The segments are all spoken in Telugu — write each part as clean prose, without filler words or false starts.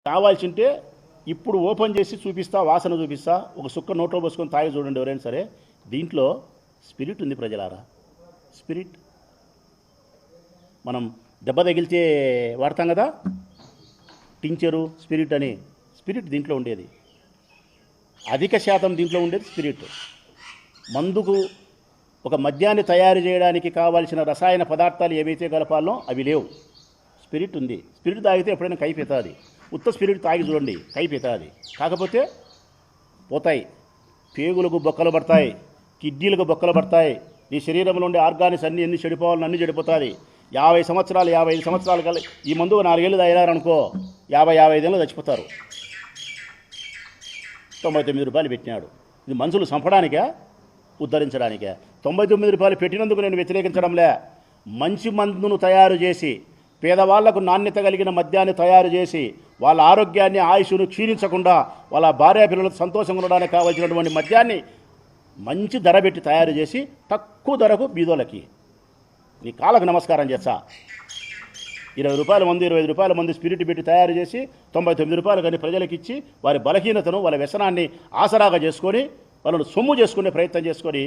కావాల్సింటే ఇప్పుడు ఓపెన్ చేసి చూపిస్తా, వాసన చూపిస్తా, ఒక సుక్క నోట్లో పోసుకొని తాగి చూడండి ఎవరైనా సరే. దీంట్లో స్పిరిట్ ఉంది ప్రజలారా, స్పిరిట్. మనం దెబ్బ తగిలితే వాడతాం కదా టించరు, స్పిరిట్ అని. స్పిరిట్ దీంట్లో ఉండేది, అధిక శాతం దీంట్లో ఉండేది స్పిరిట్. మందుకు ఒక మద్యాన్ని తయారు చేయడానికి కావాల్సిన రసాయన పదార్థాలు ఏవైతే కలపాలో అవి లేవు. స్పిరిట్ ఉంది. స్పిరిట్ తాగితే ఎప్పుడైనా కైపోతుంది. ఉత్త స్పిరిట్ తాగి చూడండి, కైపోతుంది. కాకపోతే పోతాయి, పేగులకు బొక్కలు పడతాయి, కిడ్నీలకు బొక్కలు పడతాయి, నీ శరీరంలో ఉండే ఆర్గానిక్స్ అన్నీ ఎన్ని చెడిపోవాలని అన్నీ చెడిపోతుంది. 50 సంవత్సరాలు 55 సంవత్సరాలు కల్లా ఈ మందు 4 ఏళ్ళు తాగినారనుకో 50-55 ఏళ్ళు చచ్చిపోతారు. 99 రూపాయలు పెట్టినాడు. ఇది మనుషులు చంపడానికే, ఉద్ధరించడానికే. 99 రూపాయలు పెట్టినందుకు నేను వ్యతిరేకించడంలే. మంచి మందును తయారు చేసి పేదవాళ్లకు నాణ్యత కలిగిన మద్యాన్ని తయారు చేసి వాళ్ళ ఆరోగ్యాన్ని, ఆయుష్ను క్షీణించకుండా వాళ్ళ భార్య పిల్లలతో సంతోషంగా ఉండడానికి కావాల్సినటువంటి మద్యాన్ని మంచి ధర పెట్టి తయారు చేసి తక్కువ ధరకు బీదోళ్ళకి నీ కాళ్ళకు నమస్కారం చేస్తా. 20 రూపాయల మందు, 25 రూపాయల మందు స్పిరిట్ పెట్టి తయారు చేసి 99 రూపాయలు కానీ ప్రజలకు ఇచ్చి వారి బలహీనతను, వాళ్ళ వ్యసనాన్ని ఆసరాగా చేసుకొని వాళ్ళను సొమ్ము చేసుకునే ప్రయత్నం చేసుకొని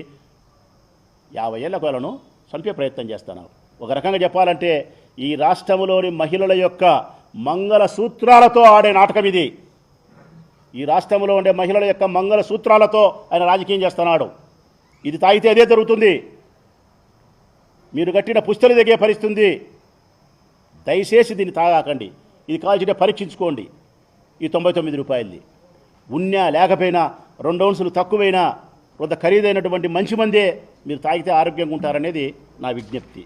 50 ఏళ్ళకు వాళ్ళను చంపే ప్రయత్నం చేస్తున్నారు. ఒక రకంగా చెప్పాలంటే ఈ రాష్ట్రంలోని మహిళల యొక్క మంగళ సూత్రాలతో ఆడే నాటకం ఇది. ఈ రాష్ట్రంలో ఉండే మహిళల యొక్క మంగళ సూత్రాలతో ఆయన రాజకీయం చేస్తున్నాడు. ఇది తాగితే అదే జరుగుతుంది. మీరు కట్టిన పుస్తలు దిగే పరిస్థితుంది. దయచేసి దీన్ని తాగాకండి. ఇది కాల్చిటే పరీక్షించుకోండి. ఈ 99 రూపాయలది ఉన్నా లేకపోయినా 2 ఔన్సులు తక్కువైనా కొంత ఖరీదైనటువంటి మంచి మందే మీరు తాగితే ఆరోగ్యంగా ఉంటారనేది నా విజ్ఞప్తి.